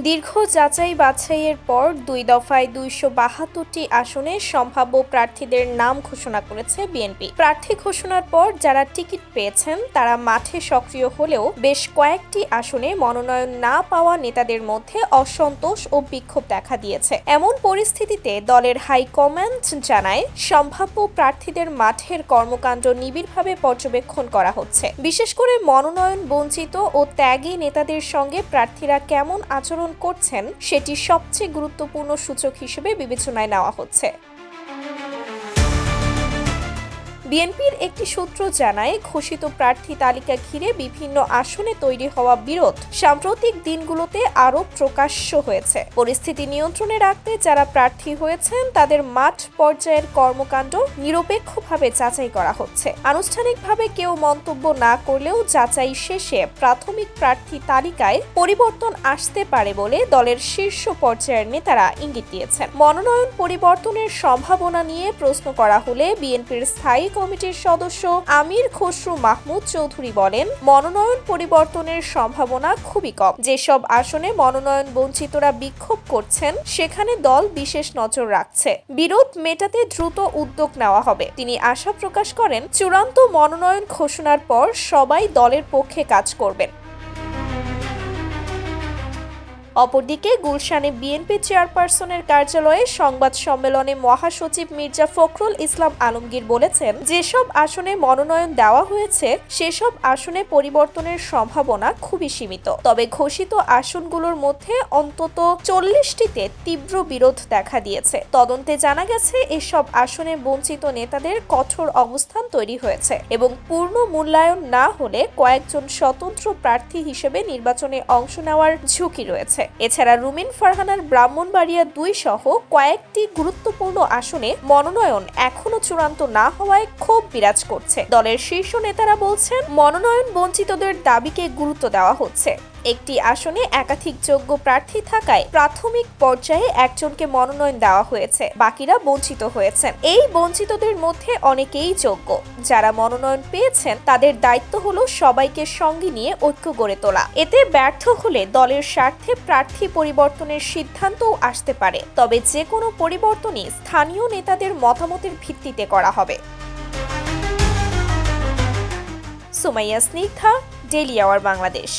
দীর্ঘ যাচাই বাছাইয়ের পর ২ দফায় ২৭২টি আসনে সম্ভাব্য প্রার্থীদের নাম ঘোষণা করেছে বিএনপি। প্রার্থী ঘোষণার পর যারা টিকিট পেয়েছেন তারা মাঠে সক্রিয় হলেও বেশ কয়েকটি আসনে মনোনয়ন না পাওয়া নেতাদের মধ্যে অসন্তোষ ও বিক্ষোভ দেখা দিয়েছে। এমন পরিস্থিতিতে দলের হাইকমান্ড জানায়, সম্ভাব্য প্রার্থীদের মাঠের কর্মকাণ্ড নিবিড়ভাবে পর্যবেক্ষণ করা হচ্ছে। বিশেষ করে মনোনয়ন বঞ্চিত ও ত্যাগী নেতাদের সঙ্গে প্রার্থীরা কেমন আচরণ করছেন সেটি সবচেয়ে গুরুত্বপূর্ণ সূচক হিসেবে বিবেচনায় নেওয়া হচ্ছে। বিএনপির একটি সূত্র জানায়, ঘোষিত প্রার্থী তালিকা ঘিরে বিভিন্ন আসনে তৈরি হওয়া বিরোধ সাম্প্রতিক দিনগুলোতে আরও প্রকাশ্য হয়েছে। পরিস্থিতি নিয়ন্ত্রণে রাখতে যারা প্রার্থী হয়েছেন তাদের মাঠ পর্যায়ের কর্মকাণ্ড নিরপেক্ষভাবে যাচাই করা হচ্ছে। আনুষ্ঠানিকভাবে কেউ মন্তব্য না করলেও যাচাই শেষে প্রাথমিক প্রার্থী তালিকায় পরিবর্তন আসতে পারে বলে দলের শীর্ষ পর্যায়ের নেতারা ইঙ্গিত দিয়েছেন। মনোনয়ন পরিবর্তনের সম্ভাবনা নিয়ে প্রশ্ন করা হলে বিএনপির স্থায়ী কমিটির সদস্য আমির খসরু মাহমুদ চৌধুরী বলেন, মনোনয়ন পরিবর্তনের সম্ভাবনা খুবই কম। যেসব আসনে মনোনয়ন বঞ্চিতরা বিক্ষোভ করছেন সেখানে দল বিশেষ নজর রাখছে। বিরোধ মেটাতে দ্রুত উদ্যোগ নেওয়া হবে। তিনি আশা প্রকাশ করেন, চূড়ান্ত মনোনয়ন ঘোষণার পর সবাই দলের পক্ষে কাজ করবেন। অপরদিকে গুলশানে বিএনপি চেয়ারপারসনের কার্যালয়ে সংবাদ সম্মেলনে মহাসচিব মির্জা ফখরুল ইসলাম আলমগীর বলেছেন, যেসব আসনে মনোনয়ন দেওয়া হয়েছে সেসব আসনে পরিবর্তনের সম্ভাবনা খুবই সীমিত। তবে ঘোষিত আসনগুলোর মধ্যে অন্তত 40টিতে তীব্র বিরোধ দেখা দিয়েছে। তদন্তে জানা গেছে, এসব আসনে বঞ্চিত নেতাদের কঠোর অবস্থান তৈরি হয়েছে এবং পূর্ণ মূল্যায়ন না হলে কয়েকজন স্বতন্ত্র প্রার্থী হিসেবে নির্বাচনে অংশ নেওয়ার ঝুঁকি রয়েছে। এছাড়া রুমিন ফারহানার ব্রাহ্মণবাড়িয়া ২ সহ কয়েকটি গুরুত্বপূর্ণ আসনে মনোনয়ন এখনো চূড়ান্ত না হওয়ায় ক্ষোভ বিরাজ করছে। দলের শীর্ষ নেতারা বলছেন, মনোনয়ন বঞ্চিতদের দাবিকে গুরুত্ব দেওয়া হচ্ছে। একটি আসনে একাধিক যোগ্য প্রার্থী থাকায় প্রাথমিক পর্যায়ে একজনকে মনোনয়ন দেওয়া হয়েছে, বাকিরা বঞ্চিত হয়েছেন। এই বঞ্চিতদের মধ্যে অনেকেই যোগ্য। যারা মনোনয়ন পেয়েছেন তাদের দায়িত্ব হলো সবাইকে সঙ্গে নিয়ে ঐক্য গড়ে তোলা। এতে ব্যর্থ হলে দলের স্বার্থে প্রার্থী পরিবর্তনের সিদ্ধান্তও আসতে পারে। তবে যে কোনো পরিবর্তনই স্থানীয় নেতাদের মতামতের ভিত্তিতে করা হবে। Sumaiya Snigdha, daily our Bangladesh.